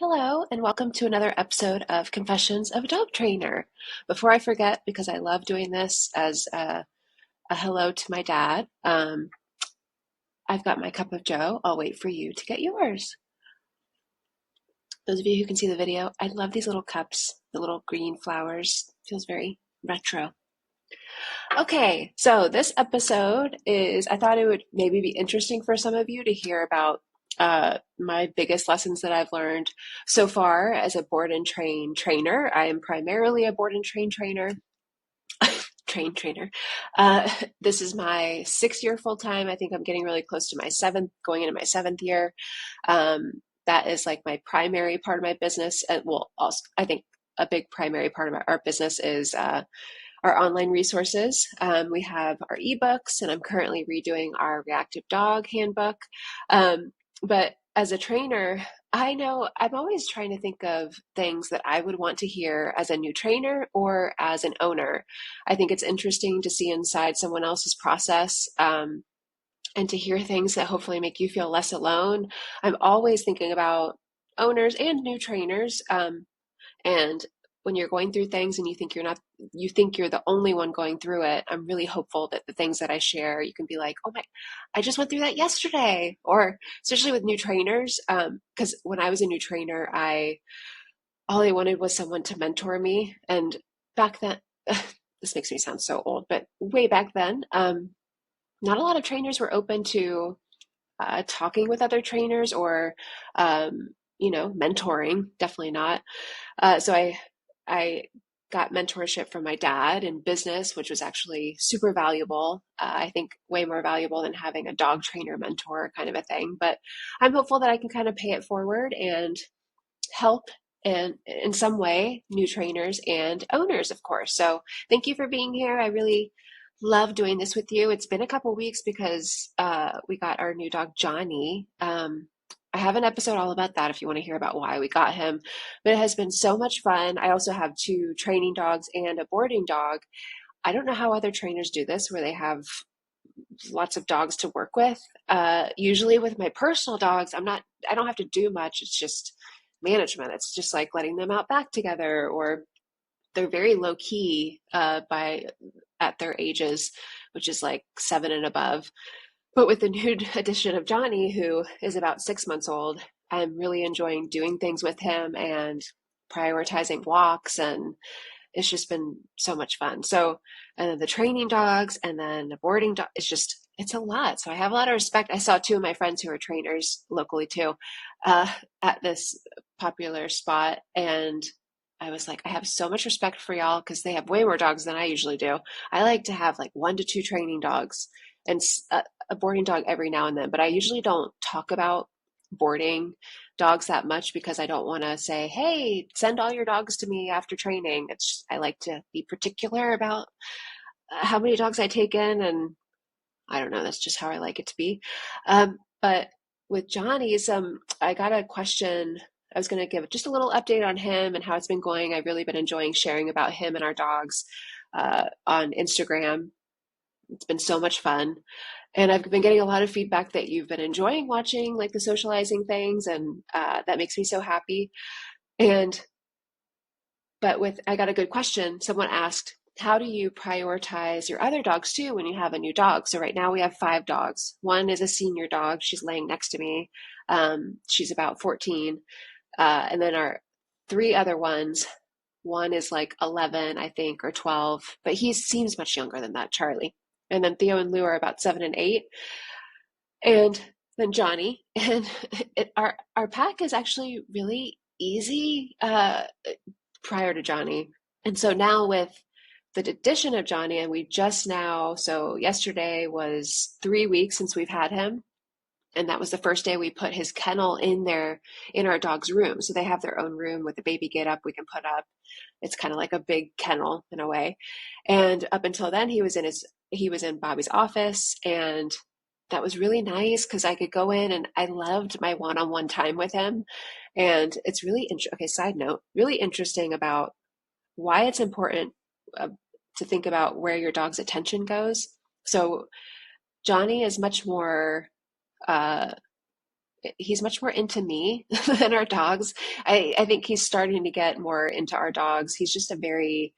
Hello, and welcome to another episode of Confessions of a Dog Trainer. Before I forget, because I love doing this as a hello to my dad, I've got my cup of Joe. I'll wait for you to get yours. Those of you who can see the video, I love these little cups, the little green flowers. Feels very retro. Okay, so this episode I thought it would maybe be interesting for some of you to hear about my biggest lessons that I've learned so far as a board and train trainer. I am primarily a board and train trainer. Trainer. Uh, this is my 6th year full time. I think I'm getting really close to my seventh, going into my 7th year. That is like my primary part of my business. And well, also, I think a big primary part of our business is our online resources. We have our ebooks, and I'm currently redoing our reactive dog handbook. But as a trainer, I know I'm always trying to think of things that I would want to hear as a new trainer or as an owner. I think it's interesting to see inside someone else's process. And to hear things that hopefully make you feel less alone. I'm always thinking about owners and new trainers. And when you're going through things and you think you're the only one going through it, I'm really hopeful that the things that I share, you can be like, oh my, I just went through that yesterday. Or especially with new trainers, because when I was a new trainer, all I wanted was someone to mentor me. And back then, this makes me sound so old, but way back then, not a lot of trainers were open to talking with other trainers or mentoring. Definitely not. So I got mentorship from my dad in business, which was actually super valuable. I think way more valuable than having a dog trainer mentor kind of a thing. But I'm hopeful that I can kind of pay it forward and help and in some way new trainers and owners, of course. So thank you for being here. I really love doing this with you. It's been a couple weeks because we got our new dog Johnny. I have an episode all about that if you want to hear about why we got him. But it has been so much fun. I also have 2 training dogs and a boarding dog. I don't know how other trainers do this where they have lots of dogs to work with. Usually with my personal dogs, I don't have to do much. It's just management. It's just like letting them out back together, or they're very low key at their ages, which is like 7 and above. But with the new addition of Johnny, who is about 6 months old, I'm really enjoying doing things with him and prioritizing walks, and it's just been so much fun. So, and then the training dogs and then the boarding dog, it's a lot. So I have a lot of respect. I saw 2 of my friends who are trainers locally too, at this popular spot. And I was like, I have so much respect for y'all because they have way more dogs than I usually do. I like to have like 1 to 2 training dogs and a boarding dog every now and then, but I usually don't talk about boarding dogs that much because I don't want to say, hey, send all your dogs to me after training. I like to be particular about how many dogs I take in, and I don't know, that's just how I like it to be. But with Johnny's, I got a question. I was going to give just a little update on him and how it's been going. I've really been enjoying sharing about him and our dogs on Instagram. It's been so much fun. And I've been getting a lot of feedback that you've been enjoying watching like the socializing things, and that makes me so happy. And I got a good question. Someone asked, how do you prioritize your other dogs too when you have a new dog? So right now we have 5 dogs. One is a senior dog. She's laying next to me. She's about 14. And then our 3 other ones, one is like 11, I think, or 12, but he seems much younger than that, Charlie. And then Theo and Lou are about 7 and 8. And then Johnny. And our pack is actually really easy prior to Johnny. And so now with the addition of Johnny, and so yesterday was 3 weeks since we've had him. And that was the first day we put his kennel in our dog's room. So they have their own room with a baby get up we can put up. It's kind of like a big kennel in a way. And up until then, he was in Bobby's office, and that was really nice because I could go in, and I loved my one-on-one time with him. And it's really okay. Side note, really interesting about why it's important to think about where your dog's attention goes. So Johnny is much more he's much more into me than our dogs. I think he's starting to get more into our dogs. He's just a very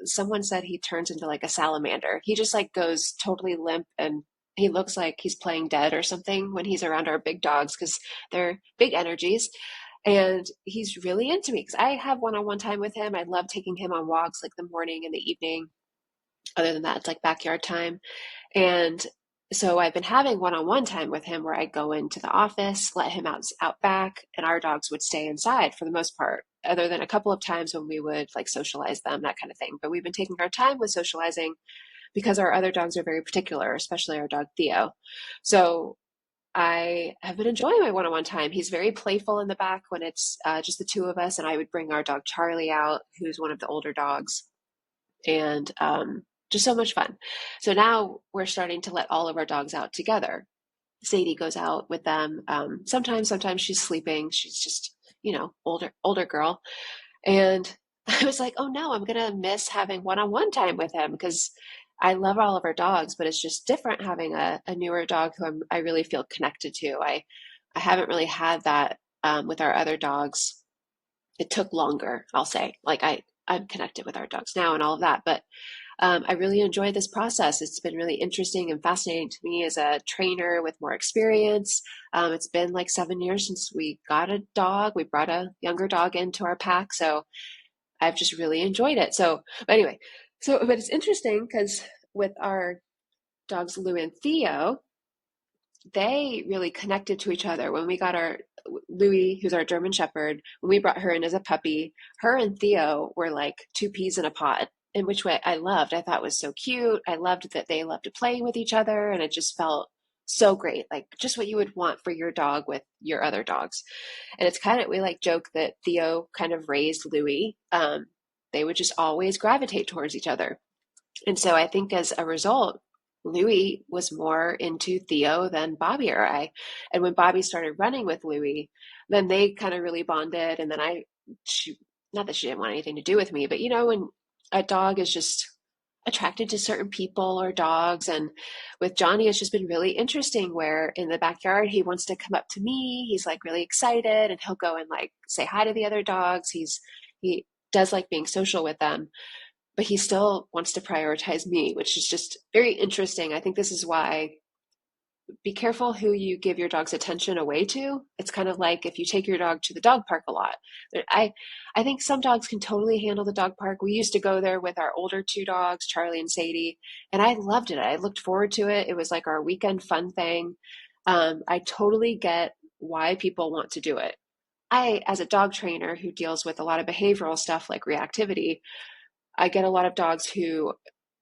someone said he turns into like a salamander. He just like goes totally limp, and he looks like he's playing dead or something when he's around our big dogs because they're big energies. And he's really into me because I have one-on-one time with him. I love taking him on walks like the morning and the evening. Other than that, it's like backyard time. And so I've been having one-on-one time with him where I go into the office, let him out back, and our dogs would stay inside for the most part, other than a couple of times when we would like socialize them, that kind of thing. But we've been taking our time with socializing because our other dogs are very particular, especially our dog Theo. So I have been enjoying my one-on-one time. He's very playful in the back when it's just the two of us, and I would bring our dog Charlie out, who's one of the older dogs, and just so much fun. So now we're starting to let all of our dogs out together. Sadie goes out with them. Sometimes she's sleeping. She's just, older girl. And I was like, oh no, I'm gonna miss having one-on-one time with him because I love all of our dogs, but it's just different having a newer dog who I really feel connected to. I haven't really had that with our other dogs. It took longer, I'll say. Like I'm connected with our dogs now and all of that, but I really enjoy this process. It's been really interesting and fascinating to me as a trainer with more experience. It's been like 7 years since we got a dog. We brought a younger dog into our pack. So I've just really enjoyed it. So, but anyway, but it's interesting because with our dogs, Lou and Theo, they really connected to each other. When we got our Louie, who's our German Shepherd, when we brought her in as a puppy, her and Theo were like two peas in a pod, in which way I loved. I thought it was so cute. I loved that they loved to play with each other, and it just felt so great, like just what you would want for your dog with your other dogs. And it's kind of, we like joke that Theo kind of raised Louie. They would just always gravitate towards each other. And so I think as a result, Louie was more into Theo than Bobby or I. And when Bobby started running with Louie, then they kind of really bonded. And then not that she didn't want anything to do with me, but when a dog is just attracted to certain people or dogs. And with Johnny, it's just been really interesting where in the backyard, he wants to come up to me. He's like really excited and he'll go and like say hi to the other dogs. He does like being social with them, but he still wants to prioritize me, which is just very interesting. I think this is why be careful who you give your dog's attention away to. It's kind of like if you take your dog to the dog park a lot. I think some dogs can totally handle the dog park. We used to go there with our older two dogs, Charlie and Sadie, and I loved it. I looked forward to it. It was like our weekend fun thing. I totally get why people want to do it. As a dog trainer who deals with a lot of behavioral stuff like reactivity, I get a lot of dogs who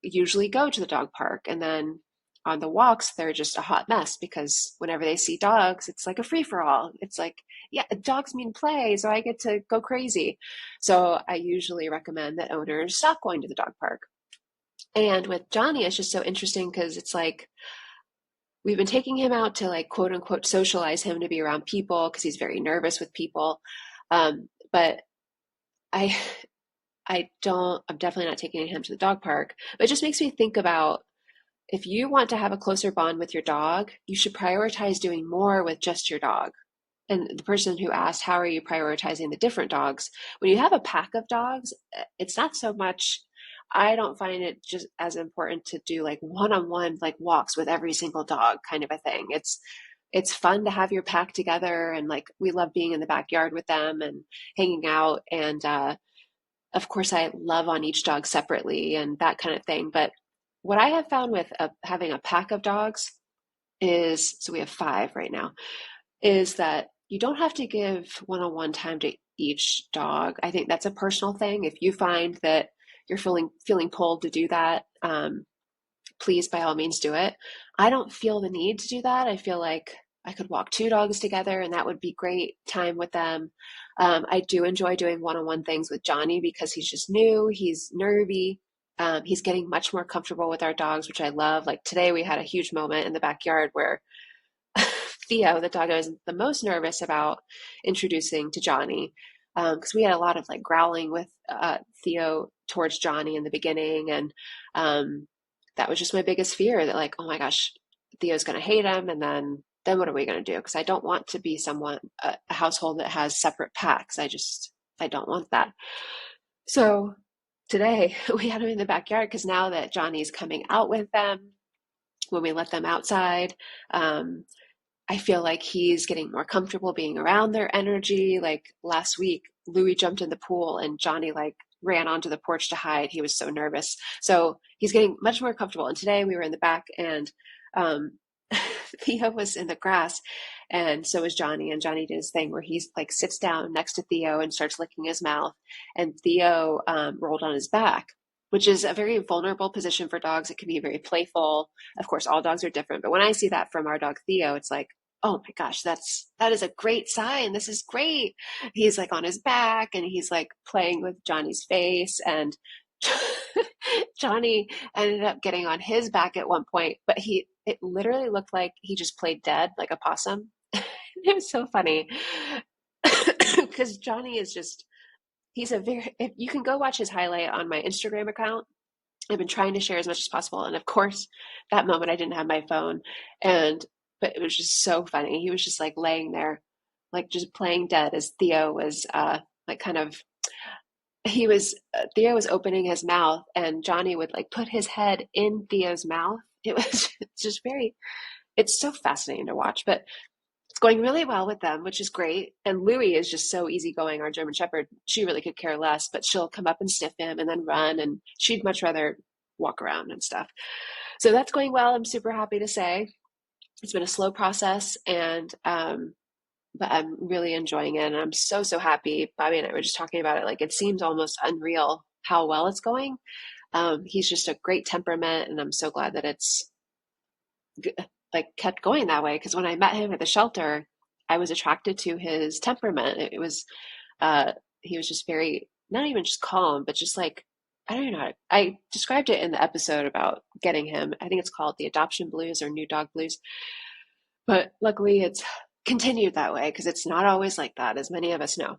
usually go to the dog park, and then on the walks, they're just a hot mess because whenever they see dogs, it's like a free for all. It's like, yeah, dogs mean play, so I get to go crazy. So I usually recommend that owners stop going to the dog park. And with Johnny, it's just so interesting because it's like we've been taking him out to like quote unquote socialize him to be around people because he's very nervous with people. But I I'm definitely not taking him to the dog park, but it just makes me think about if you want to have a closer bond with your dog, you should prioritize doing more with just your dog. And the person who asked, how are you prioritizing the different dogs? When you have a pack of dogs, it's not so much, I don't find it just as important to do like one-on-one like walks with every single dog kind of a thing. It's fun to have your pack together, and like we love being in the backyard with them and hanging out, and of course, I love on each dog separately and that kind of thing. But what I have found with having a pack of dogs is, so we have 5 right now, is that you don't have to give one-on-one time to each dog. I think that's a personal thing. If you find that you're feeling pulled to do that, please, by all means, do it. I don't feel the need to do that. I feel like I could walk 2 dogs together and that would be great time with them. I do enjoy doing one-on-one things with Johnny because he's just new, he's nervy. He's getting much more comfortable with our dogs, which I love. Like today we had a huge moment in the backyard where Theo, the dog I was the most nervous about introducing to Johnny, because we had a lot of like growling with Theo towards Johnny in the beginning. And that was just my biggest fear, that like, oh my gosh, Theo's going to hate him. And then then what are we going to do? Because I don't want to be a household that has separate packs. I don't want that. So today we had him in the backyard because now that Johnny's coming out with them, when we let them outside, I feel like he's getting more comfortable being around their energy. Like last week, Louis jumped in the pool and Johnny like ran onto the porch to hide. He was so nervous. So he's getting much more comfortable. And today we were in the back and Theo was in the grass and so was Johnny. And Johnny did his thing where he's like sits down next to Theo and starts licking his mouth. And Theo rolled on his back, which is a very vulnerable position for dogs. It can be very playful. Of course, all dogs are different. But when I see that from our dog Theo, it's like, oh my gosh, that is a great sign. This is great. He's like on his back and he's like playing with Johnny's face. And Johnny ended up getting on his back at one point, but it literally looked like he just played dead like a possum. It was so funny because Johnny is just, if you can go watch his highlight on my Instagram account. I've been trying to share as much as possible. And of course, that moment I didn't have my phone. But it was just so funny. He was just like laying there, like just playing dead as Theo was Theo was opening his mouth and Johnny would like put his head in Theo's mouth. It was just it's so fascinating to watch, but it's going really well with them, which is great. And Louie is just so easygoing, our German Shepherd. She really could care less, but she'll come up and sniff him and then run, and she'd much rather walk around and stuff. So that's going well. I'm super happy to say. It's been a slow process, but I'm really enjoying it. And I'm so, so happy. Bobby and I were just talking about it. Like, it seems almost unreal how well it's going. He's just a great temperament, and I'm so glad that it's like kept going that way. Because when I met him at the shelter, I was attracted to his temperament. It was, he was just very, not even just calm, but just like, I don't know. I described it in the episode about getting him. I think it's called the adoption blues or new dog blues. But luckily it's continued that way because it's not always like that, as many of us know.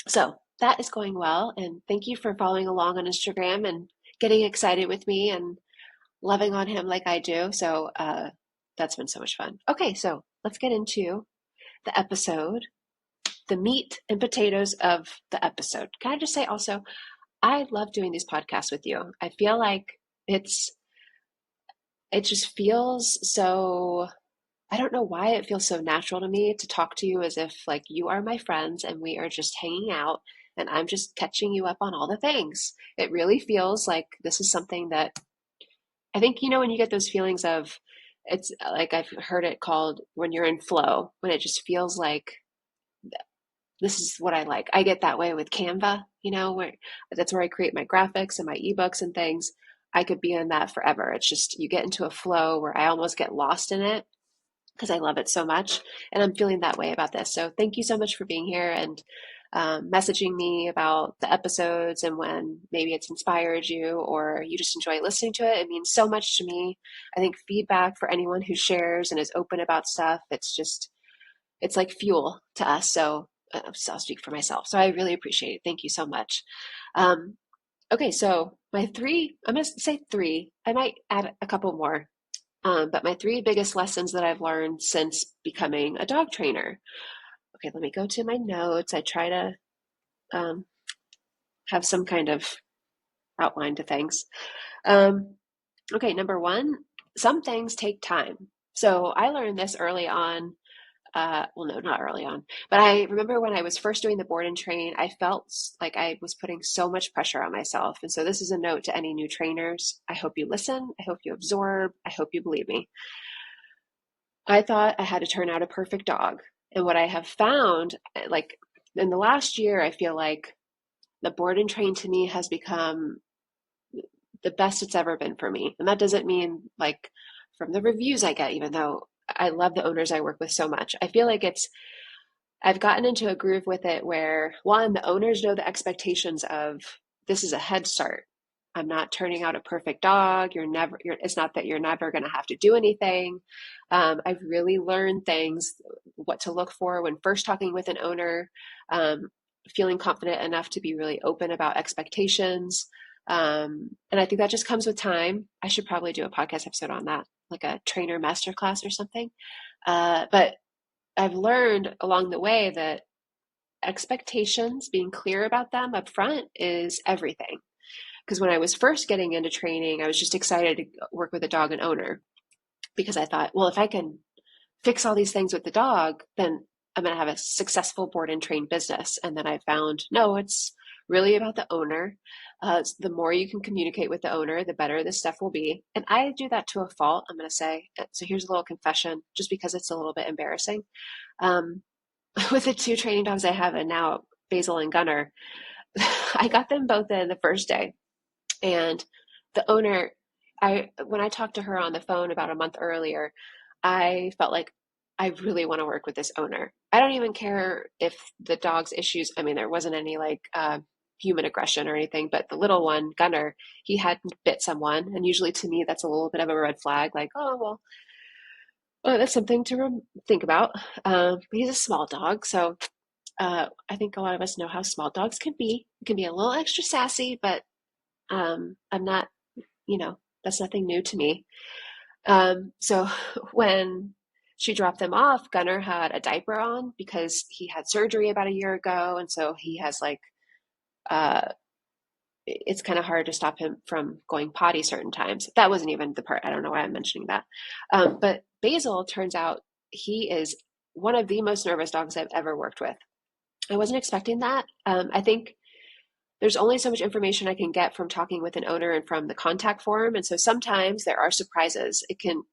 So that is going well. And thank you for following along on Instagram and getting excited with me and loving on him like I do. So that's been so much fun. Okay, so let's get into the episode, the meat and potatoes of the episode. Can I just say also, I love doing these podcasts with you. I feel like it just feels so, I don't know why it feels so natural to me to talk to you as if like you are my friends and we are just hanging out and I'm just catching you up on all the things. It really feels like this is something that I think, when you get those feelings of, it's like I've heard it called when you're in flow, when it just feels like this is what I like. I get that way with Canva, that's where I create my graphics and my ebooks and things. I could be in that forever. It's just, you get into a flow where I almost get lost in it because I love it so much. And I'm feeling that way about this. So thank you so much for being here and messaging me about the episodes and when maybe it's inspired you or you just enjoy listening to it. It means so much to me. I think feedback for anyone who shares and is open about stuff, it's like fuel to us. So I'll speak for myself. So I really appreciate it. Thank you so much. Okay, so my three, I'm going to say three. I might add a couple more. But my three biggest lessons that I've learned since becoming a dog trainer. Okay, let me go to my notes. I try to have some kind of outline to things. Okay, number one, some things take time. So I learned this early on. Well, no, not early on, but I remember when I was first doing the board and train, I felt like I was putting so much pressure on myself. And so this is a note to any new trainers. I hope you listen. I hope you absorb. I hope you believe me. I thought I had to turn out a perfect dog. And what I have found, like in the last year, I feel like the board and train to me has become the best it's ever been for me. And that doesn't mean like from the reviews I get, even though I love the owners I work with so much. I feel like I've gotten into a groove with it where, one, the owners know the expectations of this is a head start. I'm not turning out a perfect dog. It's not that you're never going to have to do anything. I've really learned things, what to look for when first talking with an owner, feeling confident enough to be really open about expectations. And I think that just comes with time. I should probably do a podcast episode on that, like a trainer masterclass or something. But I've learned along the way that expectations, being clear about them up front, is everything. Because when I was first getting into training, I was just excited to work with a dog and owner because I thought, well, if I can fix all these things with the dog, then I'm going to have a successful board and train business. And then I found, no, it's really about the owner. The more you can communicate with the owner, the better this stuff will be. And I do that to a fault, I'm going to say. So here's a little confession, just because it's a little bit embarrassing. Um, with the two training dogs I have, and now Basil and Gunner, I got them both in the first day. And the owner, when I talked to her on the phone about a month earlier, I felt like I really want to work with this owner. I don't even care if the dog's issues, I mean, there wasn't any like human aggression or anything, but the little one, Gunner, he hadn't bit someone. And usually to me, that's a little bit of a red flag, like, oh, well, that's something to think about. But he's a small dog. So I think a lot of us know how small dogs can be. It can be a little extra sassy, but I'm not, that's nothing new to me. So when she dropped them off, Gunner had a diaper on because he had surgery about a year ago. And so he has like, uh, it's kind of hard to stop him from going potty certain times. That wasn't even the part. I don't know why I'm mentioning that. But Basil, turns out he is one of the most nervous dogs I've ever worked with. I wasn't expecting that. I think there's only so much information I can get from talking with an owner and from the contact form. And so sometimes there are surprises.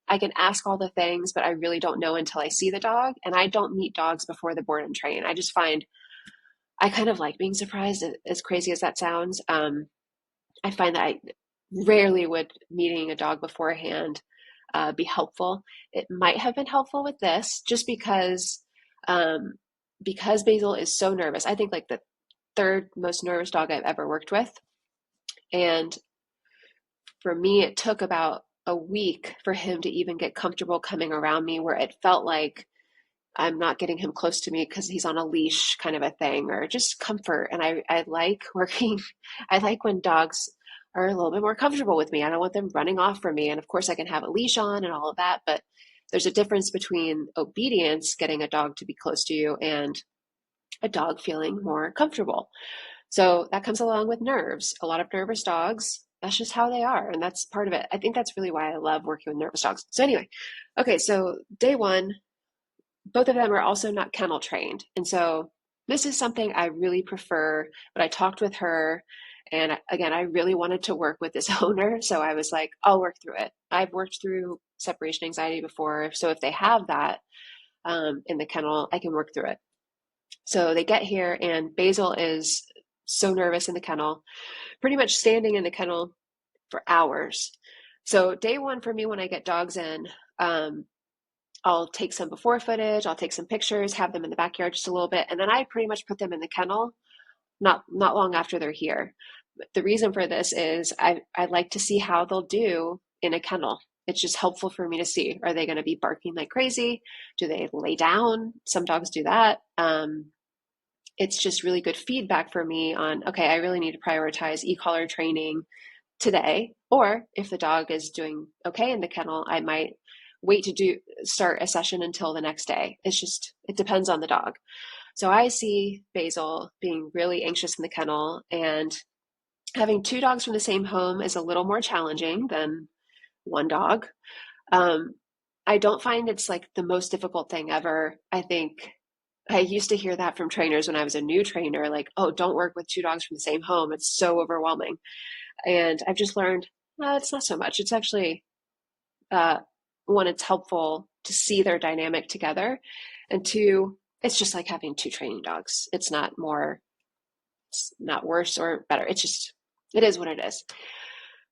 I can ask all the things, but I really don't know until I see the dog. And I don't meet dogs before the board and train. I kind of like being surprised, as crazy as that sounds. I find that I rarely would meeting a dog beforehand be helpful. It might have been helpful with this just um, because Basil is so nervous. I think like the third most nervous dog I've ever worked with. And for me, it took about a week for him to even get comfortable coming around me, where it felt like I'm not getting him close to me because he's on a leash, kind of a thing, or just comfort. And I like working, I like when dogs are a little bit more comfortable with me. I don't want them running off from me. And of course, I can have a leash on and all of that, but there's a difference between obedience, getting a dog to be close to you, and a dog feeling more comfortable. So that comes along with nerves. A lot of nervous dogs, that's just how they are. And that's part of it. I think that's really why I love working with nervous dogs. So anyway, okay, so day one, both of them are also not kennel trained. And so this is something I really prefer, but I talked with her. And again, I really wanted to work with this owner. So I was like, I'll work through it. I've worked through separation anxiety before. So if they have that in the kennel, I can work through it. So they get here, and Basil is so nervous in the kennel, pretty much standing in the kennel for hours. So day one for me, when I get dogs in, I'll take some before footage, I'll take some pictures, have them in the backyard just a little bit, and then I pretty much put them in the kennel not long after they're here. The reason for this is I like to see how they'll do in a kennel. It's just helpful for me to see. Are they going to be barking like crazy? Do they lay down? Some dogs do that. It's just really good feedback for me on, okay, I really need to prioritize e-collar training today. Or if the dog is doing okay in the kennel, I might wait to start a session until the next day. It depends on the dog. So I see Basil being really anxious in the kennel, and having two dogs from the same home is a little more challenging than one dog. Um, I don't find it's like the most difficult thing ever. I think I used to hear that from trainers when I was a new trainer, like, oh, don't work with two dogs from the same home. It's so overwhelming. And I've just learned, it's not so much. It's actually, uh, one, it's helpful to see their dynamic together. And two, it's just like having two training dogs. It's not worse or better. It is what it is.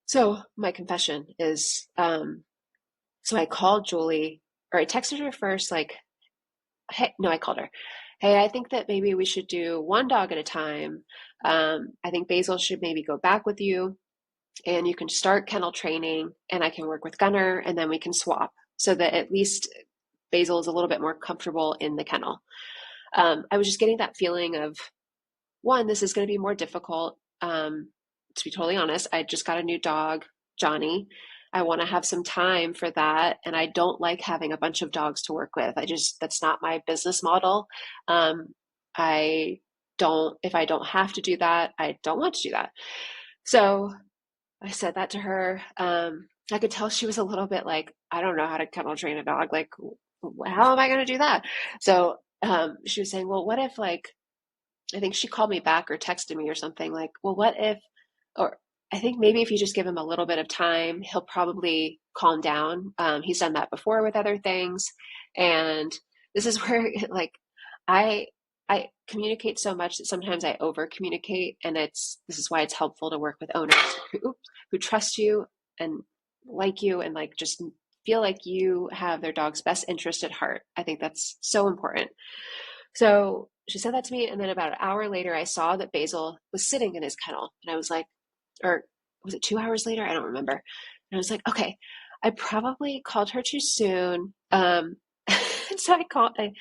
So my confession is, so I called Julie, or I texted her first, like, hey, no, I called her. Hey, I think that maybe we should do one dog at a time. I think Basil should maybe go back with you, and you can start kennel training, and I can work with Gunner, and then we can swap so that at least Basil is a little bit more comfortable in the kennel. I was just getting that feeling of, one, this is going to be more difficult. To be totally honest, I just got a new dog, Johnny. I want to have some time for that. And I don't like having a bunch of dogs to work with. That's not my business model. I if I don't have to do that, I don't want to do that. So I said that to her. I could tell she was a little bit like, I don't know how to kennel train a dog. Like, how am I going to do that? So she was saying, well, what if like, I think she called me back or texted me or something like, well, what if, or I think maybe if you just give him a little bit of time, he'll probably calm down. He's done that before with other things. And this is where like, I, I communicate so much that sometimes I over communicate, and this is why it's helpful to work with owners who trust you and like you and like just feel like you have their dog's best interest at heart. I think that's so important. So she said that to me, and then about an hour later, I saw that Basil was sitting in his kennel, and I was like, or was it 2 hours later? I don't remember. And I was like, okay, I probably called her too soon. So I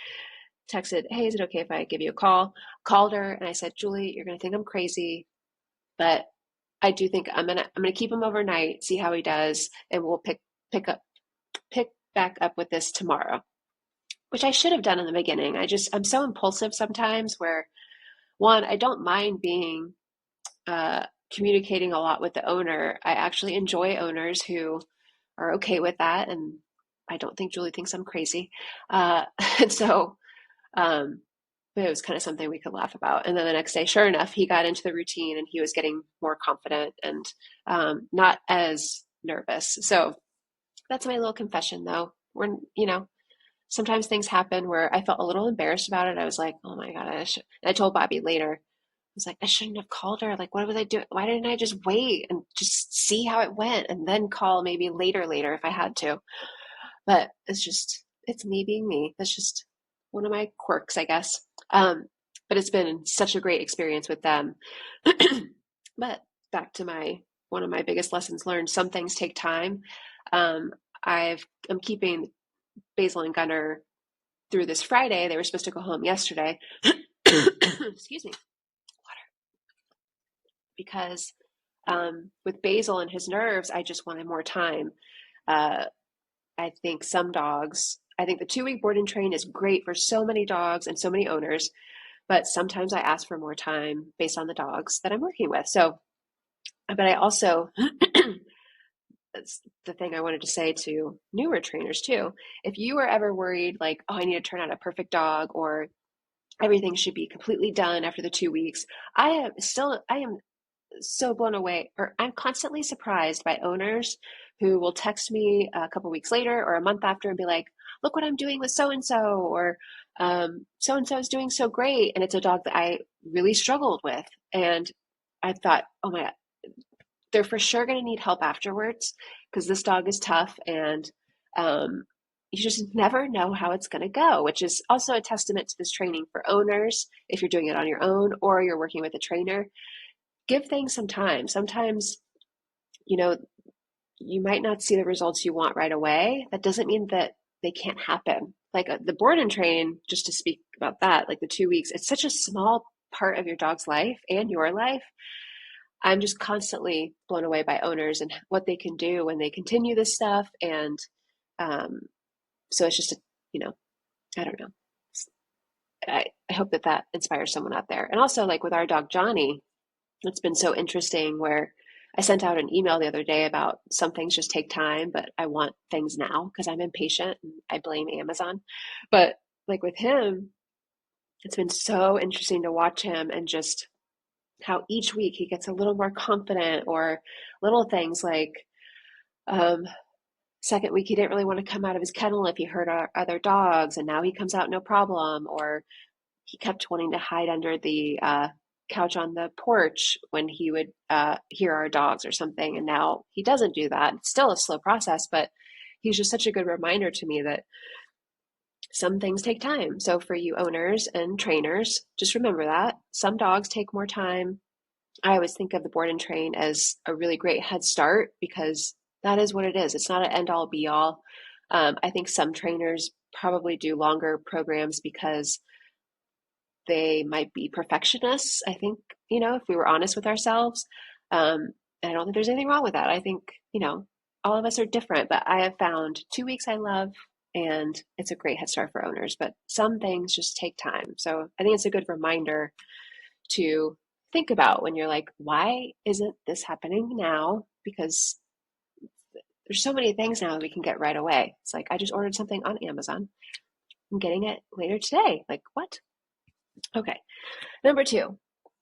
texted, hey, is it okay if I give you a call? Called her, and I said, Julie, you're gonna think I'm crazy, but I do think I'm gonna keep him overnight, see how he does, and we'll pick back up with this tomorrow, which I should have done in the beginning. I'm so impulsive sometimes where one, I don't mind being uh, communicating a lot with the owner. I actually enjoy owners who are okay with that, and I don't think Julie thinks I'm crazy. Uh, and so um, it was kind of something we could laugh about. And then the next day, sure enough, he got into the routine and he was getting more confident and not as nervous. So that's my little confession, though. Sometimes things happen where I felt a little embarrassed about it. I was like, oh my God, I told Bobby later, I was like, I shouldn't have called her. Like, what was I doing? Why didn't I just wait and just see how it went and then call maybe later if I had to? But it's me being me. That's just one of my quirks, I guess. But it's been such a great experience with them. But back to one of my biggest lessons learned, some things take time. Um, I'm keeping Basil and Gunner through this Friday. They were supposed to go home yesterday. Excuse me, water. Because with Basil and his nerves, I just wanted more time. Uh, I think the 2-week board and train is great for so many dogs and so many owners, but sometimes I ask for more time based on the dogs that I'm working with. So, but I also, that's the thing I wanted to say to newer trainers too. If you are ever worried, like, oh, I need to turn out a perfect dog, or everything should be completely done after the 2 weeks, I am so blown away, or I'm constantly surprised by owners who will text me a couple weeks later or a month after and be like, look what I'm doing with so and so, or so and so is doing so great. And it's a dog that I really struggled with. And I thought, oh my God, they're for sure going to need help afterwards because this dog is tough, and you just never know how it's going to go, which is also a testament to this training for owners. If you're doing it on your own or you're working with a trainer, give things some time. Sometimes, you know, you might not see the results you want right away. That doesn't mean that they can't happen. Like the board and train, just to speak about that, like the 2 weeks, it's such a small part of your dog's life and your life. I'm just constantly blown away by owners and what they can do when they continue this stuff. And so it's just, I don't know. I hope that inspires someone out there. And also, like with our dog Johnny, it's been so interesting where I sent out an email the other day about some things just take time, but I want things now because I'm impatient and I blame Amazon. But like with him, it's been so interesting to watch him and just how each week he gets a little more confident, or little things like um, second week he didn't really want to come out of his kennel if he heard our other dogs, and now he comes out no problem. Or he kept wanting to hide under the couch on the porch when he would hear our dogs or something, and now he doesn't do that. It's still a slow process, but he's just such a good reminder to me that some things take time. So for you owners and trainers, just remember that some dogs take more time. I always think of the board and train as a really great head start because that is what it is. It's not an end all be all. I think some trainers probably do longer programs because they might be perfectionists. I think, if we were honest with ourselves, and I don't think there's anything wrong with that. I think, all of us are different, but I have found 2 weeks I love, and it's a great head start for owners. But some things just take time. So I think it's a good reminder to think about when you're like, why isn't this happening now? Because there's so many things now that we can get right away. It's like, I just ordered something on Amazon. I'm getting it later today. Like, what? Okay. Number two,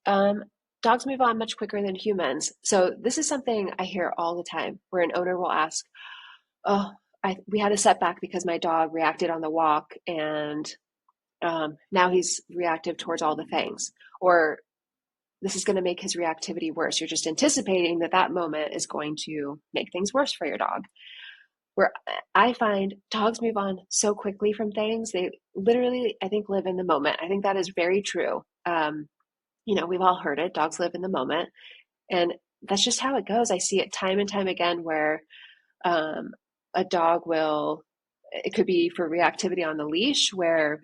um, dogs move on much quicker than humans. So this is something I hear all the time where an owner will ask, oh, we had a setback because my dog reacted on the walk, and now he's reactive towards all the things. Or this is going to make his reactivity worse. You're just anticipating that that moment is going to make things worse for your dog. Where I find dogs move on so quickly from things. They literally, I think, live in the moment. I think that is very true. We've all heard it. Dogs live in the moment. And that's just how it goes. I see it time and time again where a dog will, it could be for reactivity on the leash, where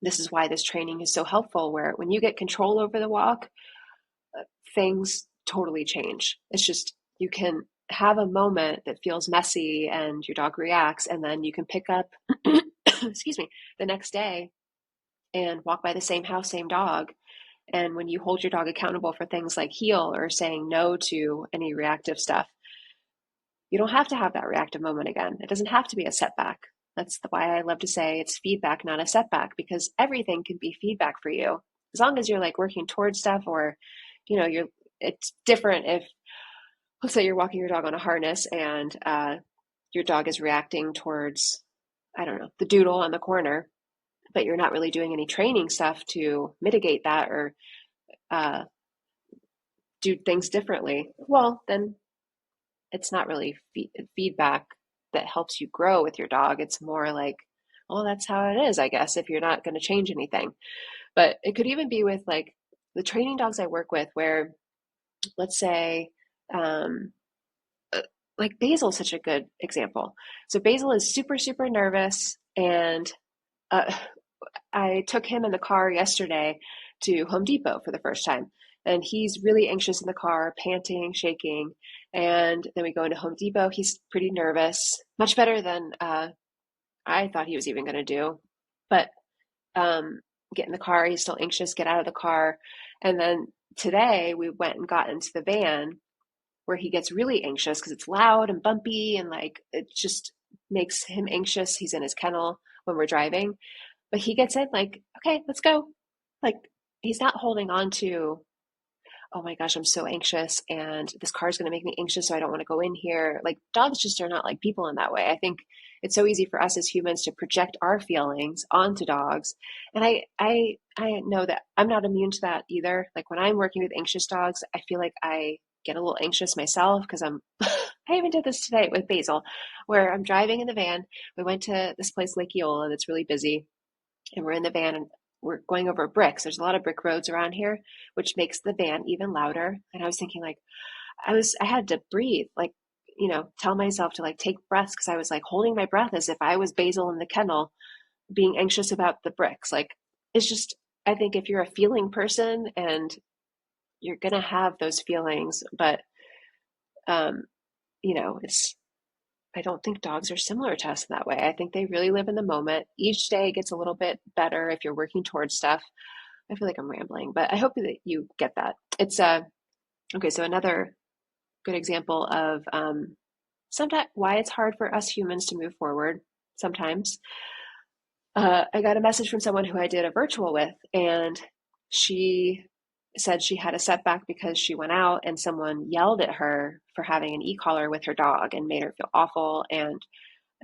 this is why this training is so helpful, where when you get control over the walk, things totally change. It's just, you can have a moment that feels messy and your dog reacts, and then you can pick up, excuse me, the next day and walk by the same house, same dog. And when you hold your dog accountable for things like heel or saying no to any reactive stuff, you don't have to have that reactive moment again. It doesn't have to be a setback. That's why I love to say it's feedback, not a setback, because everything can be feedback for you. As long as you're like working towards stuff, or, it's different if, let's say you're walking your dog on a harness and your dog is reacting towards, I don't know, the doodle on the corner, but you're not really doing any training stuff to mitigate that or do things differently. Well, then it's not really feedback that helps you grow with your dog. It's more like, well, that's how it is, I guess, if you're not going to change anything. But it could even be with like the training dogs I work with, where let's say, like Basil's such a good example. So Basil is super, super nervous, and I took him in the car yesterday to Home Depot for the first time. And he's really anxious in the car, panting, shaking. And then we go into Home Depot. He's pretty nervous, much better than I thought he was even going to do. But get in the car, he's still anxious, get out of the car. And then today we went and got into the van, where he gets really anxious because it's loud and bumpy, and like it just makes him anxious. He's in his kennel when we're driving. But he gets in like, okay, let's go. Like, he's not holding on to, oh my gosh, I'm so anxious and this car is going to make me anxious, so I don't want to go in here. Like, dogs just are not like people in that way. I think it's so easy for us as humans to project our feelings onto dogs. And I know that I'm not immune to that either. Like, when I'm working with anxious dogs, I feel like I get a little anxious myself because I even did this today with Basil, where I'm driving in the van. We went to this place, Lake Eola, that's really busy. And we're in the van and we're going over bricks. There's a lot of brick roads around here, which makes the van even louder. And I was thinking, like, I had to breathe, like, tell myself to like take breaths, because I was like holding my breath as if I was Basil in the kennel being anxious about the bricks. Like, it's just, I think if you're a feeling person, and you're going to have those feelings, but, it's, I don't think dogs are similar to us in that way. I think they really live in the moment. Each day gets a little bit better if you're working towards stuff. I feel like I'm rambling, but I hope that you get that. It's okay. So another good example of sometimes why it's hard for us humans to move forward. Sometimes I got a message from someone who I did a virtual with, and she said she had a setback because she went out and someone yelled at her for having an e-collar with her dog and made her feel awful. And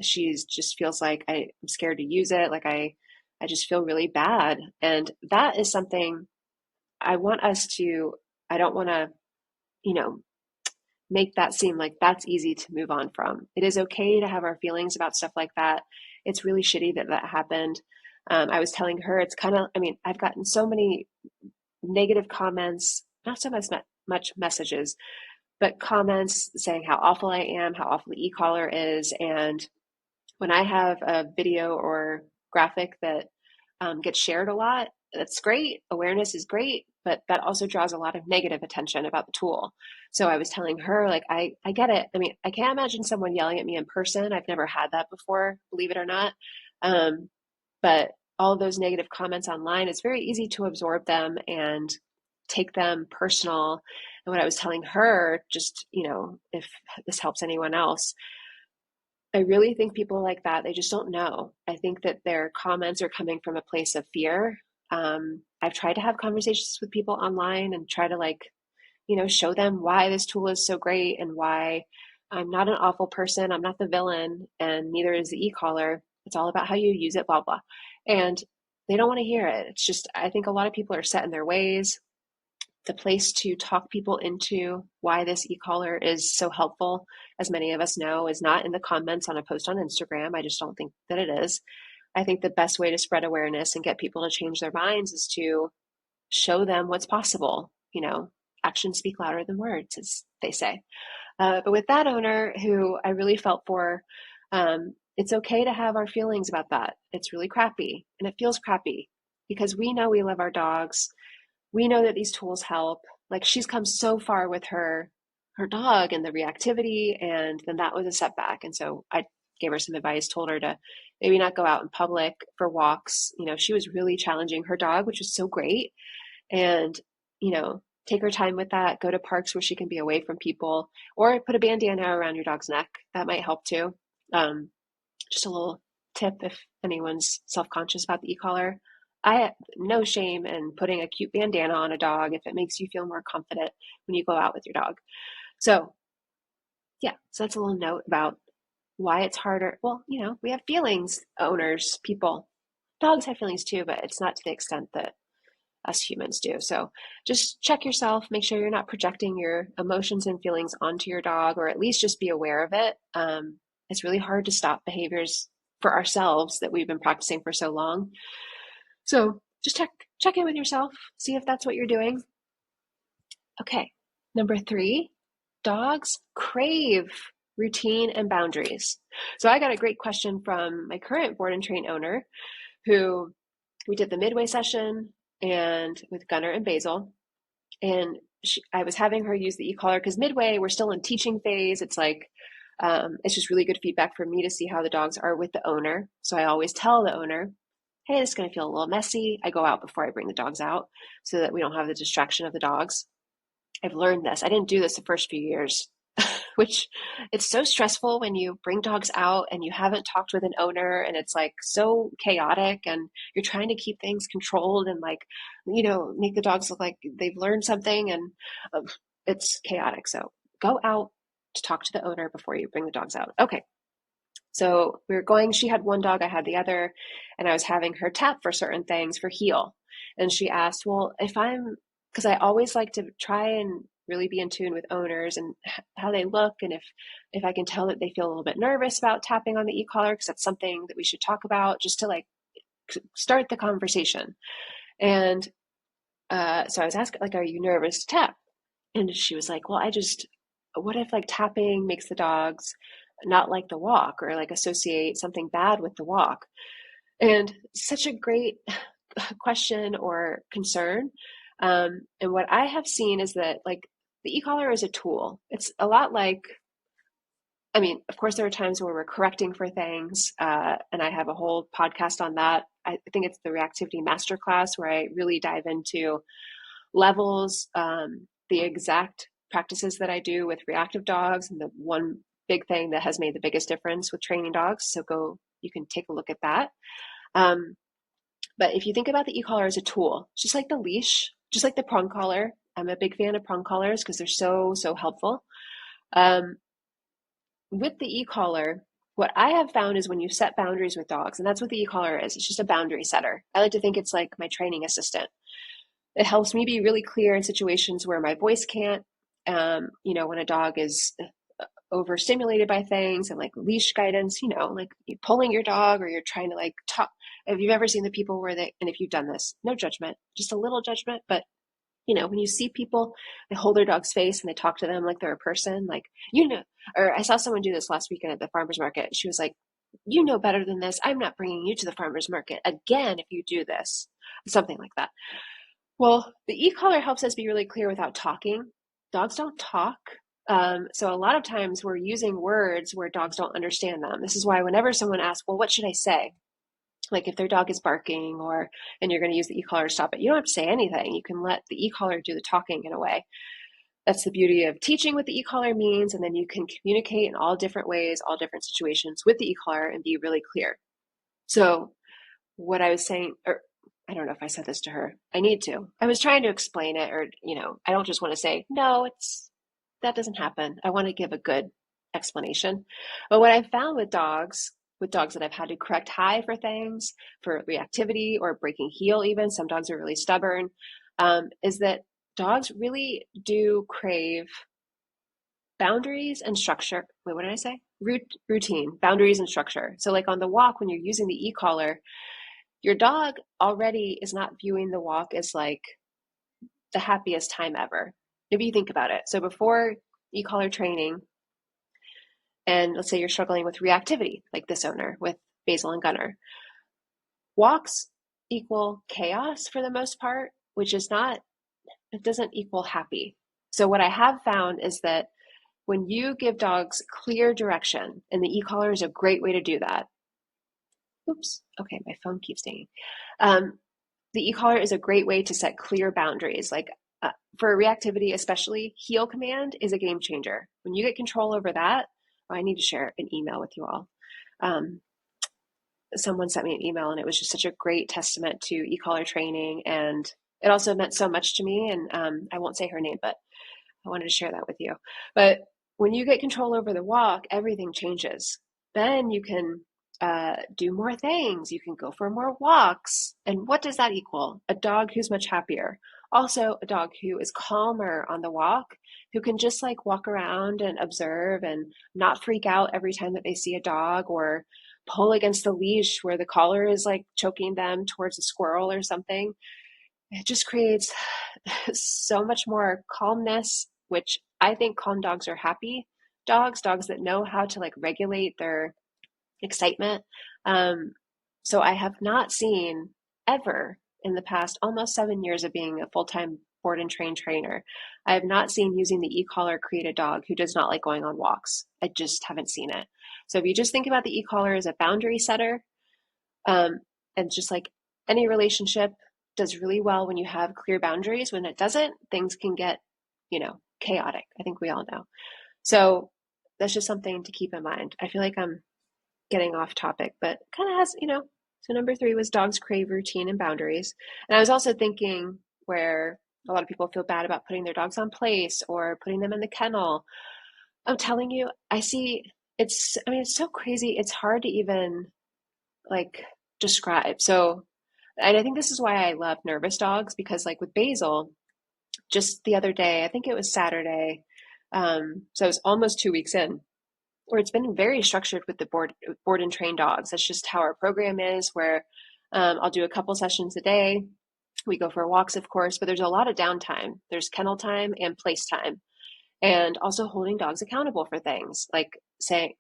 she's just feels like, I'm scared to use it. Like I just feel really bad. And that is something I want us to, I don't want to, make that seem like that's easy to move on from. It is okay to have our feelings about stuff like that. It's really shitty that that happened. I was telling her, it's kind of, I've gotten so many negative comments, not so much messages, but comments saying how awful I am, how awful the e-collar is. And when I have a video or graphic that gets shared a lot, that's great. Awareness is great. but that also draws a lot of negative attention about the tool. So I was telling her, like, I get it. I mean, I can't imagine someone yelling at me in person. I've never had that before, believe it or not. But all of those negative comments online, it's very easy to absorb them and take them personal. And what I was telling her, just, if this helps anyone else, I really think people like that, they just don't know. I think that their comments are coming from a place of fear. I've tried to have conversations with people online and try to show them why this tool is so great and why I'm not an awful person. I'm not the villain, and neither is the e-collar. It's all about how you use it, blah, blah. And they don't want to hear it. It's just, I think a lot of people are set in their ways. The place to talk people into why this e-collar is so helpful, as many of us know, is not in the comments on a post on Instagram. I just don't think that it is. I think the best way to spread awareness and get people to change their minds is to show them what's possible. Actions speak louder than words, as they say. But with that owner who I really felt for, it's okay to have our feelings about that. It's really crappy, and it feels crappy because we know we love our dogs. We know that these tools help. Like, she's come so far with her dog and the reactivity, and then that was a setback. And so I gave her some advice, told her to maybe not go out in public for walks. She was really challenging her dog, which was so great. And, take her time with that, go to parks where she can be away from people, or put a bandana around your dog's neck. That might help too. Just a little tip if anyone's self-conscious about the e-collar. I have no shame in putting a cute bandana on a dog if it makes you feel more confident when you go out with your dog. So yeah, so that's a little note about why it's harder. Well, we have feelings, owners, people. Dogs have feelings too, but it's not to the extent that us humans do. So just check yourself, make sure you're not projecting your emotions and feelings onto your dog, or at least just be aware of it. It's really hard to stop behaviors for ourselves that we've been practicing for so long. So just check in with yourself, see if that's what you're doing. Okay, number 3, dogs crave routine and boundaries. So I got a great question from my current board and train owner, who we did the midway session and with Gunner and Basil. And I was having her use the e-collar because midway, we're still in teaching phase. It's like, it's just really good feedback for me to see how the dogs are with the owner. So I always tell the owner, hey, this is going to feel a little messy. I go out before I bring the dogs out so that we don't have the distraction of the dogs. I've learned this. I didn't do this the first few years, which it's so stressful when you bring dogs out and you haven't talked with an owner, and it's like so chaotic, and you're trying to keep things controlled and make the dogs look like they've learned something, and it's chaotic. So go out to talk to the owner before you bring the dogs out. Okay. So we were going, she had one dog, I had the other, and I was having her tap for certain things for heel. And she asked, well, because I always like to try and really be in tune with owners and how they look, and if I can tell that they feel a little bit nervous about tapping on the e-collar, because that's something that we should talk about just to start the conversation. And so I was asking, are you nervous to tap? And she was like, well, what if tapping makes the dogs not like the walk, or associate something bad with the walk? And such a great question or concern. And what I have seen is that the e-collar is a tool. It's a lot of course there are times where we're correcting for things, and I have a whole podcast on that. I think it's the reactivity masterclass where I really dive into levels, the exact practices that I do with reactive dogs, and the one big thing that has made the biggest difference with training dogs. So you can take a look at that. But if you think about the e-collar as a tool, just like the leash, just like the prong collar, I'm a big fan of prong collars because they're so, so helpful. With the e-collar, what I have found is when you set boundaries with dogs, and that's what the e-collar is, it's just a boundary setter. I like to think it's like my training assistant. It helps me be really clear in situations where my voice can't, when a dog is overstimulated by things, and leash guidance, you pulling your dog, or you're trying to talk. Have you ever seen the people where and if you've done this, no judgment, just a little judgment, but when you see people, they hold their dog's face and they talk to them like they're a person, or I saw someone do this last weekend at the farmer's market. She was like, better than this. I'm not bringing you to the farmer's market again if you do this, something like that. Well, the e-collar helps us be really clear without talking. Dogs don't talk. So a lot of times we're using words where dogs don't understand them. This is why whenever someone asks, well, what should I say? Like if their dog is barking and you're going to use the e-collar to stop it, you don't have to say anything. You can let the e-collar do the talking in a way. That's the beauty of teaching what the e-collar means. And then you can communicate in all different ways, all different situations with the e-collar and be really clear. So what I was saying, or I don't know if I said this to her. I need to. I was trying to explain it, or, I don't just want to say, no, that doesn't happen. I want to give a good explanation. But what I've found with dogs that I've had to correct high for things, for reactivity or breaking heel, even, some dogs are really stubborn, is that dogs really do crave boundaries and structure. Wait, what did I say? Routine, boundaries and structure. So like on the walk, when you're using the e-collar, your dog already is not viewing the walk as like the happiest time ever. If you think about it. So before e-collar training, and let's say you're struggling with reactivity, like this owner with Basil and Gunner, walks equal chaos for the most part, which is not, it doesn't equal happy. So what I have found is that when you give dogs clear direction, and the e-collar is a great way to do that. Oops, okay, my phone keeps dinging. The e-collar is a great way to set clear boundaries. Like for reactivity, especially, heel command is a game changer. When you get control over that, I need to share an email with you all. Someone sent me an email and it was just such a great testament to e-collar training. And it also meant so much to me. And I won't say her name, but I wanted to share that with you. But when you get control over the walk, everything changes. Then you can do more things. You can go for more walks. And what does that equal? A dog who's much happier. Also, a dog who is calmer on the walk, who can just like walk around and observe and not freak out every time that they see a dog or pull against the leash where the collar is like choking them towards a squirrel or something. It just creates so much more calmness, which I think calm dogs are happy dogs that know how to like regulate their excitement. So I have not seen ever in the past almost 7 years of being a full-time board and train trainer, I have not seen using the e-collar create a dog who does not like going on walks. I just haven't seen it. So if you just think about the e-collar as a boundary setter, and just like any relationship does really well when you have clear boundaries. When it doesn't, things can get, chaotic. I think we all know. So that's just something to keep in mind. I feel like I'm getting off topic, but kind of has, so number 3 was dogs crave routine and boundaries. And I was also thinking where a lot of people feel bad about putting their dogs on place or putting them in the kennel. I'm telling you, it's so crazy. It's hard to even like describe. So, and I think this is why I love nervous dogs, because like with Basil, just the other day, I think it was Saturday, so it was almost 2 weeks in, where it's been very structured with the board and train dogs. That's just how our program is, where I'll do a couple sessions a day. We go for walks, of course, but there's a lot of downtime. There's kennel time and place time, and also holding dogs accountable for things like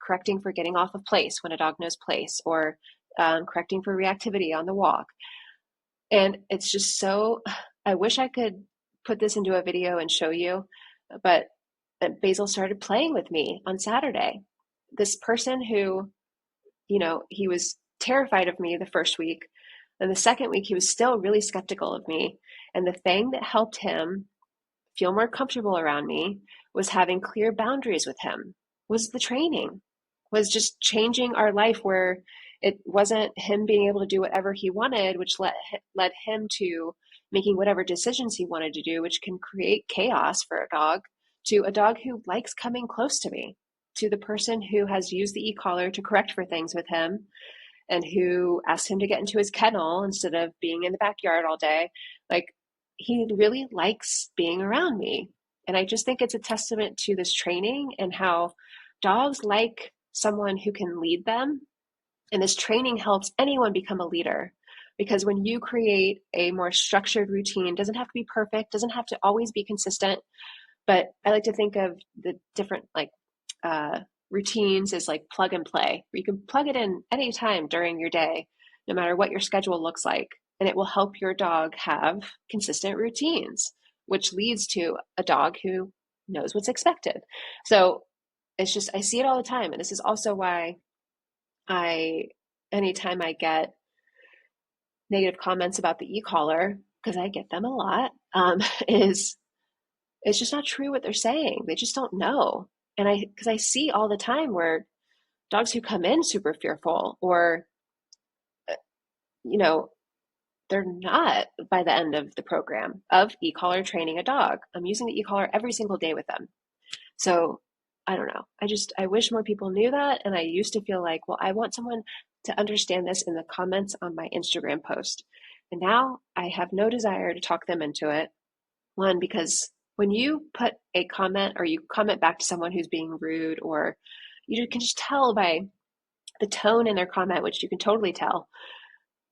correcting for getting off of place when a dog knows place, or correcting for reactivity on the walk. And it's just so, I wish I could put this into a video and show you, but Basil started playing with me on Saturday. This person who, he was terrified of me the first week. And the second week, he was still really skeptical of me. And the thing that helped him feel more comfortable around me was having clear boundaries with him, was the training, was just changing our life where it wasn't him being able to do whatever he wanted, which led him to making whatever decisions he wanted to do, which can create chaos for a dog, to a dog who likes coming close to me, to the person who has used the e-collar to correct for things with him and who asked him to get into his kennel instead of being in the backyard all day. Like, he really likes being around me. And I just think it's a testament to this training and how dogs like someone who can lead them. And this training helps anyone become a leader, because when you create a more structured routine, doesn't have to be perfect, doesn't have to always be consistent, but I like to think of the different routines as like plug and play, where you can plug it in anytime during your day, no matter what your schedule looks like. and it will help your dog have consistent routines, which leads to a dog who knows what's expected. So it's just, I see it all the time. And this is also why anytime I get negative comments about the e-collar, because I get them a lot, is it's just not true what they're saying. They just don't know. And because I see all the time where dogs who come in super fearful, or, you know, they're not by the end of the program of e-collar training a dog. I'm using the e-collar every single day with them. So I don't know. I wish more people knew that. And I used to feel like, well, I want someone to understand this in the comments on my Instagram post. And now I have no desire to talk them into it. One, because when you put a comment or you comment back to someone who's being rude, or you can just tell by the tone in their comment, which you can totally tell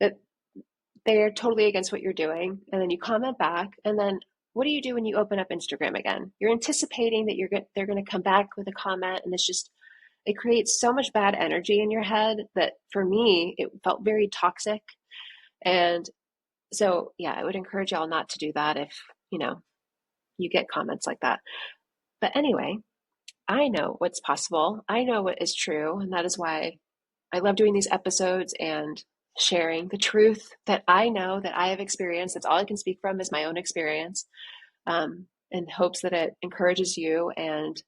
that they're totally against what you're doing. And then you comment back, and then what do you do when you open up Instagram again? You're anticipating that they're going to come back with a comment, and it creates so much bad energy in your head that for me, it felt very toxic. And so, yeah, I would encourage y'all not to do that if, you get comments like that. But anyway, I know what's possible. I know what is true. And that is why I love doing these episodes and sharing the truth that I know, that I have experienced. That's all I can speak from is my own experience, in hopes that it encourages you. And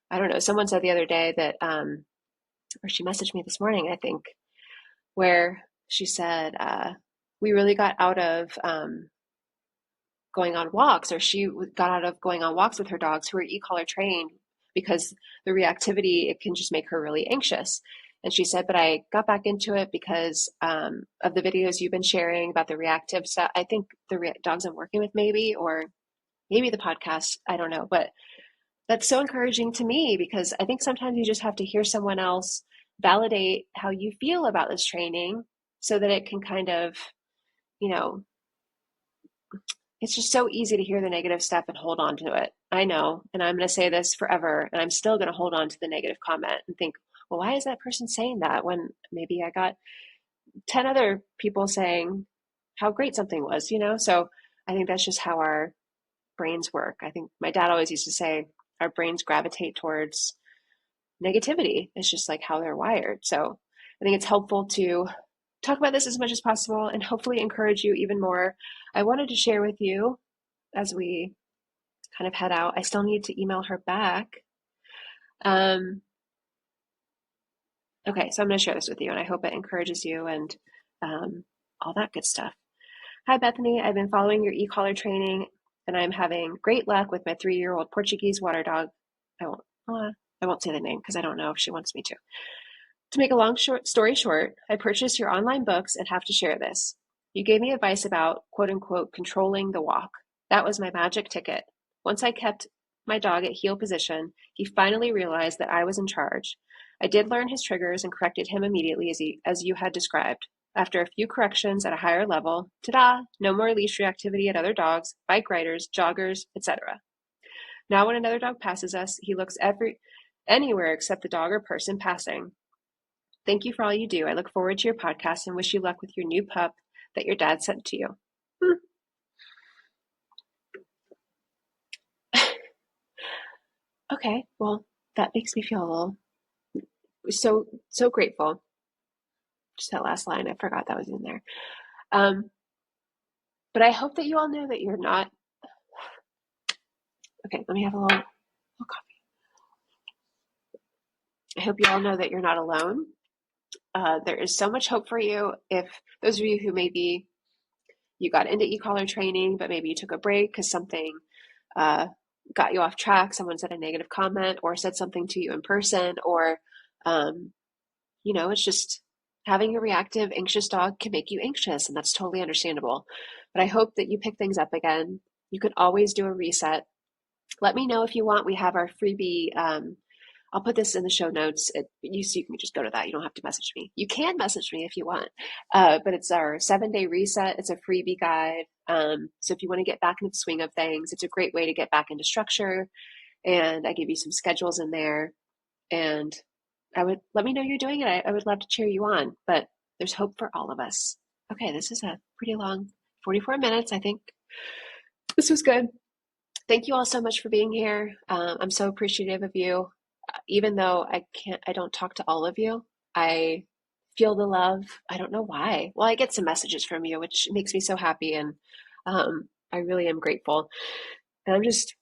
I don't know, someone said the other day that, or she messaged me this morning, I think, where she said, we really got out of going on walks, or she got out of going on walks with her dogs who are e-collar trained, because the reactivity, it can just make her really anxious. And she said, but I got back into it because of the videos you've been sharing about the reactive stuff. I think the dogs I'm working with, or maybe the podcast, I don't know. But that's so encouraging to me, because I think sometimes you just have to hear someone else validate how you feel about this training, so that it can kind of, it's just so easy to hear the negative stuff and hold on to it. I know, and I'm going to say this forever, and I'm still going to hold on to the negative comment and think, well, why is that person saying that when maybe I got 10 other people saying how great something was, So I think that's just how our brains work. I think my dad always used to say our brains gravitate towards negativity. It's just like how they're wired. So I think it's helpful to talk about this as much as possible and hopefully encourage you even more. I wanted to share with you as we kind of head out. I still need to email her back. Okay, so I'm going to share this with you, and I hope it encourages you and all that good stuff. Hi, Bethany. I've been following your e-collar training, and I'm having great luck with my 3-year-old Portuguese water dog. I won't say the name because I don't know if she wants me to. To make a long story short, I purchased your online books and have to share this. You gave me advice about, quote unquote, controlling the walk. That was my magic ticket. Once I kept my dog at heel position, he finally realized that I was in charge. I did learn his triggers and corrected him immediately as you had described. After a few corrections at a higher level, ta-da, no more leash reactivity at other dogs, bike riders, joggers, etc. Now when another dog passes us, he looks anywhere except the dog or person passing. Thank you for all you do. I look forward to your podcast and wish you luck with your new pup that your dad sent to you. Okay, well, that makes me feel a little so grateful. Just that last line, I forgot that was in there. But I hope that you all know that you're not. Okay, let me have a little coffee. I hope you all know that you're not alone. There is so much hope for you. If those of you who maybe you got into e-collar training, but maybe you took a break because something got you off track, someone said a negative comment or said something to you in person, or, it's just having a reactive, anxious dog can make you anxious, and that's totally understandable. But I hope that you pick things up again. You can always do a reset. Let me know if you want. We have our freebie. I'll put this in the show notes. So you can just go to that. You don't have to message me. You can message me if you want. But it's our 7-day reset. It's a freebie guide. So if you want to get back into the swing of things, it's a great way to get back into structure. And I give you some schedules in there. And let me know you're doing it. I would love to cheer you on. But there's hope for all of us. Okay, this is a pretty long 44 minutes. I think this was good. Thank you all so much for being here. I'm so appreciative of you. Even though I don't talk to all of you, I feel the love. I don't know why. Well, I get some messages from you, which makes me so happy. And I really am grateful. And I'm just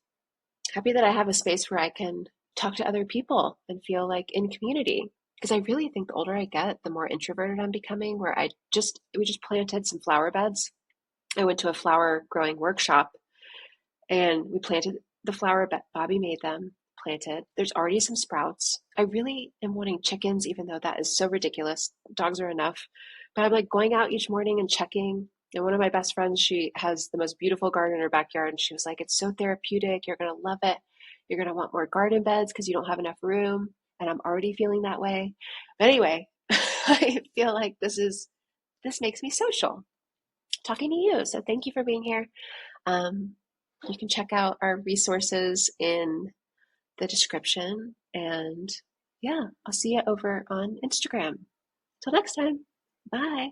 happy that I have a space where I can talk to other people and feel like in community. Because I really think the older I get, the more introverted I'm becoming, where we just planted some flower beds. I went to a flower growing workshop and we planted the flower bed. Bobby made them, planted. There's already some sprouts. I really am wanting chickens, even though that is so ridiculous. Dogs are enough. But I'm like going out each morning and checking. And one of my best friends, she has the most beautiful garden in her backyard. And she was like, it's so therapeutic. You're going to love it. You're going to want more garden beds because you don't have enough room. And I'm already feeling that way. But anyway, I feel like this makes me social talking to you. So thank you for being here. Um, you can check out our resources in the description. And yeah, I'll see you over on Instagram. Till next time. Bye.